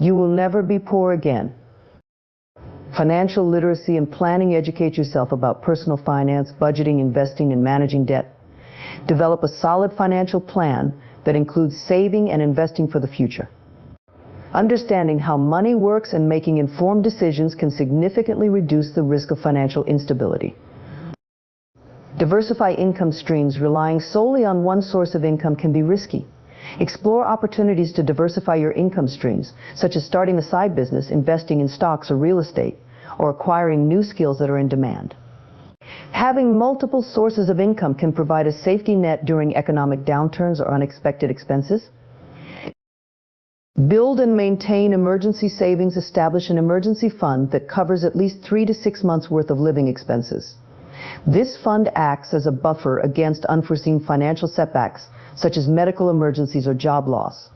You will never be poor again. Financial literacy and planning. Educate yourself about personal finance, budgeting, investing, and managing debt. Develop a solid financial plan that includes saving and investing for the future. Understanding how money works and making informed decisions can significantly reduce the risk of financial instability. Diversify income streams. Relying solely on one source of income can be risky. Explore opportunities to diversify your income streams, such as starting a side business, investing in stocks or real estate, or acquiring new skills that are in demand. Having multiple sources of income can provide a safety net during economic downturns or unexpected expenses. Build and maintain emergency savings. Establish an emergency fund that covers at least 3 to 6 months' worth of living expenses. This fund acts as a buffer against unforeseen financial setbacks, such as medical emergencies or job loss.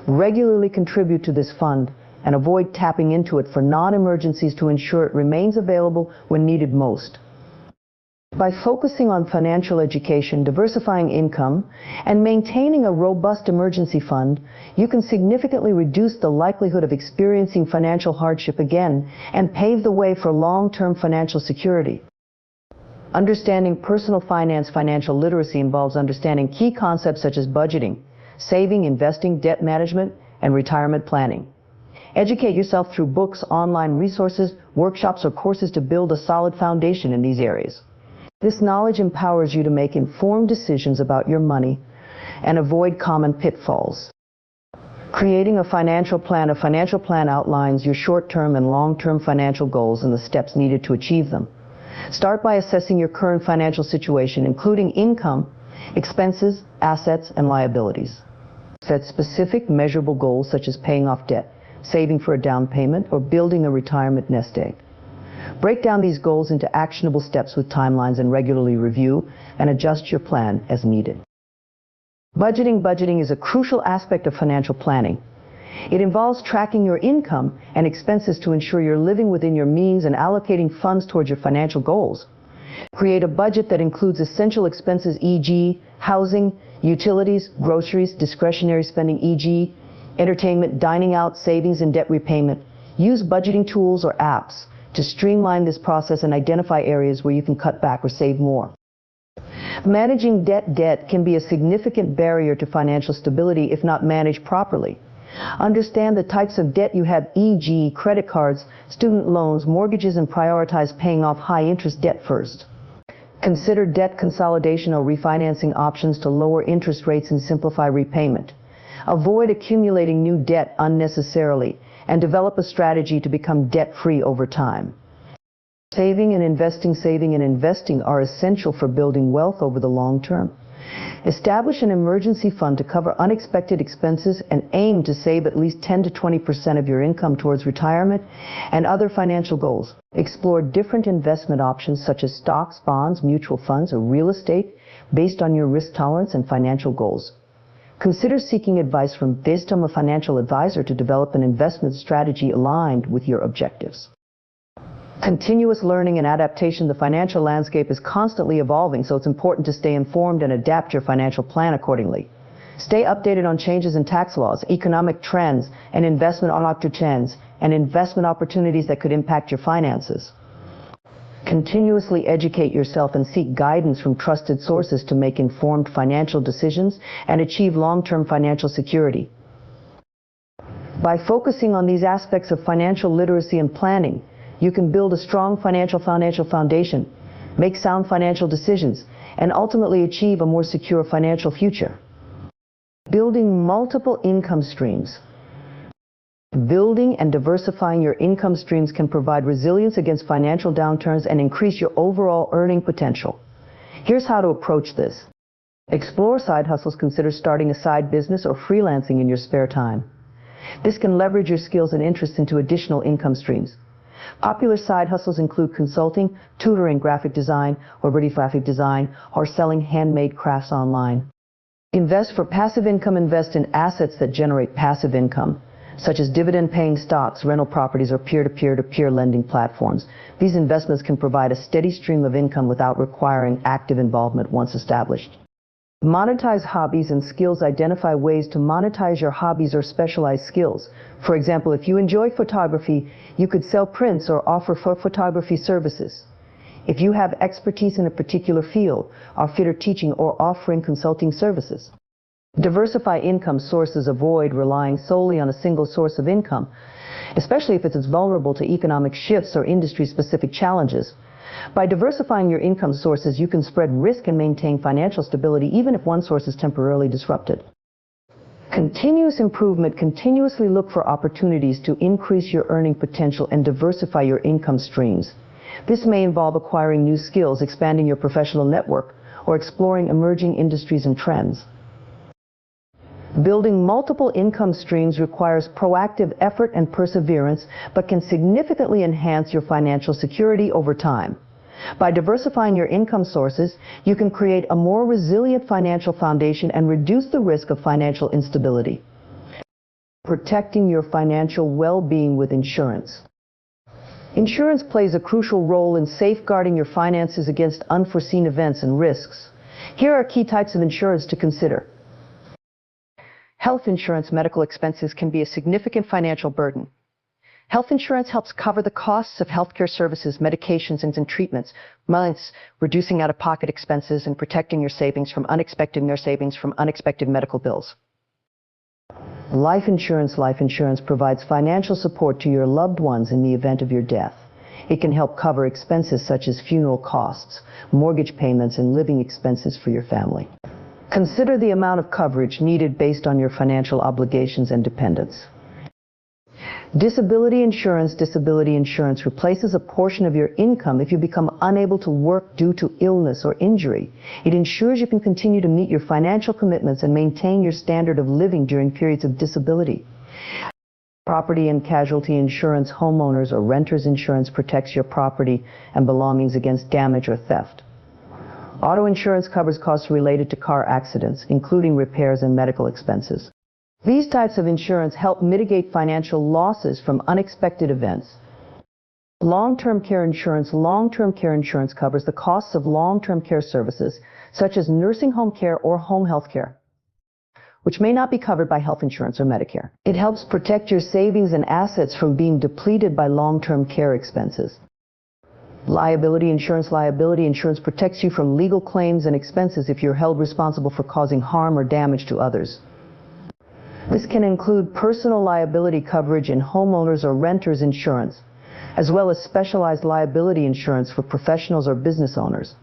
Regularly contribute to this fund and avoid tapping into it for non-emergencies to ensure it remains available when needed most. By focusing on financial education, diversifying income, and maintaining a robust emergency fund, you can significantly reduce the likelihood of experiencing financial hardship again and pave the way for long-term financial security. Understanding personal finance. Financial literacy involves understanding key concepts such as budgeting, saving, investing, debt management, and retirement planning. Educate yourself through books, online resources, workshops, or courses to build a solid foundation in these areas. This knowledge empowers you to make informed decisions about your money and avoid common pitfalls. Creating a financial plan. A financial plan outlines your short-term and long-term financial goals and the steps needed to achieve them. Start by assessing your current financial situation, including income, expenses, assets, and liabilities. Set specific, measurable goals such as paying off debt, saving for a down payment, or building a retirement nest egg. Break down these goals into actionable steps with timelines and regularly review and adjust your plan as needed. Budgeting. Budgeting is a crucial aspect of financial planning. It involves tracking your income and expenses to ensure you're living within your means and allocating funds towards your financial goals. Create a budget that includes essential expenses, e.g., housing, utilities, groceries, discretionary spending, e.g., entertainment, dining out, savings, and debt repayment. Use budgeting tools or apps to streamline this process and identify areas where you can cut back or save more. Managing debt. Debt can be a significant barrier to financial stability if not managed properly. Understand the types of debt you have, e.g., credit cards, student loans, mortgages, and prioritize paying off high-interest debt first. Consider debt consolidation or refinancing options to lower interest rates and simplify repayment. Avoid accumulating new debt unnecessarily and develop a strategy to become debt-free over time. Saving and investing. Saving and investing are essential for building wealth over the long term. Establish an emergency fund to cover unexpected expenses and aim to save at least 10 to 20% of your income towards retirement and other financial goals. Explore different investment options such as stocks, bonds, mutual funds, or real estate based on your risk tolerance and financial goals. Consider seeking advice from a financial advisor to develop an investment strategy aligned with your objectives. Continuous learning and adaptation. The financial landscape is constantly evolving, so it's important to stay informed and adapt your financial plan accordingly. Stay updated on changes in tax laws, economic trends, and investment opportunities that could impact your finances. Continuously educate yourself and seek guidance from trusted sources to make informed financial decisions and achieve long-term financial security. By focusing on these aspects of financial literacy and planning, you can build a strong financial foundation, make sound financial decisions, and ultimately achieve a more secure financial future. Building multiple income streams. Building and diversifying your income streams can provide resilience against financial downturns and increase your overall earning potential. Here's how to approach this. Explore side hustles. Consider starting a side business or freelancing in your spare time. This can leverage your skills and interests into additional income streams. Popular side hustles include consulting, tutoring, graphic design, or selling handmade crafts online. Invest for passive income. Invest in assets that generate passive income, such as dividend-paying stocks, rental properties, or peer-to-peer lending platforms. These investments can provide a steady stream of income without requiring active involvement once established. Monetize hobbies and skills. Identify ways to monetize your hobbies or specialized skills. For example, if you enjoy photography, you could sell prints or offer photography services. If you have expertise in a particular field, offer teaching or offering consulting services. Diversify income sources. Avoid relying solely on a single source of income, especially if it's vulnerable to economic shifts or industry-specific challenges. By diversifying your income sources, you can spread risk and maintain financial stability even if one source is temporarily disrupted. Continuous improvement. Continuously look for opportunities to increase your earning potential and diversify your income streams. This may involve acquiring new skills, expanding your professional network, or exploring emerging industries and trends. Building multiple income streams requires proactive effort and perseverance, but can significantly enhance your financial security over time. By diversifying your income sources, you can create a more resilient financial foundation and reduce the risk of financial instability. Protecting your financial well-being with insurance. Insurance plays a crucial role in safeguarding your finances against unforeseen events and risks. Here are key types of insurance to consider. Health insurance. Medical expenses can be a significant financial burden. Health insurance helps cover the costs of healthcare services, medications, and treatments, reducing out-of-pocket expenses and protecting your savings from unexpected medical bills. Life insurance. Life insurance provides financial support to your loved ones in the event of your death. It can help cover expenses such as funeral costs, mortgage payments, and living expenses for your family. Consider the amount of coverage needed based on your financial obligations and dependents. Disability insurance. Disability insurance replaces a portion of your income if you become unable to work due to illness or injury. It ensures you can continue to meet your financial commitments and maintain your standard of living during periods of disability. Property and casualty insurance. Homeowners or renters insurance protects your property and belongings against damage or theft. Auto insurance covers costs related to car accidents, including repairs and medical expenses. These types of insurance help mitigate financial losses from unexpected events. Long-term care insurance. Long-term care insurance covers the costs of long-term care services, such as nursing home care or home health care, which may not be covered by health insurance or Medicare. It helps protect your savings and assets from being depleted by long-term care expenses. Liability insurance. Liability insurance protects you from legal claims and expenses if you're held responsible for causing harm or damage to others. This can include personal liability coverage in homeowners or renters insurance, as well as specialized liability insurance for professionals or business owners.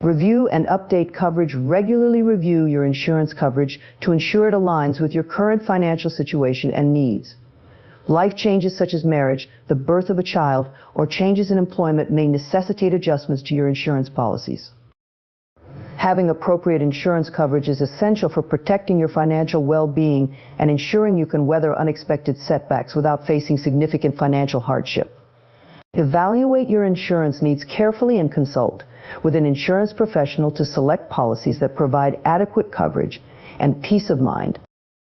Review and update coverage. Regularly review your insurance coverage to ensure it aligns with your current financial situation and needs. Life changes such as marriage, the birth of a child, or changes in employment may necessitate adjustments to your insurance policies. Having appropriate insurance coverage is essential for protecting your financial well-being and ensuring you can weather unexpected setbacks without facing significant financial hardship. Evaluate your insurance needs carefully and consult with an insurance professional to select policies that provide adequate coverage and peace of mind.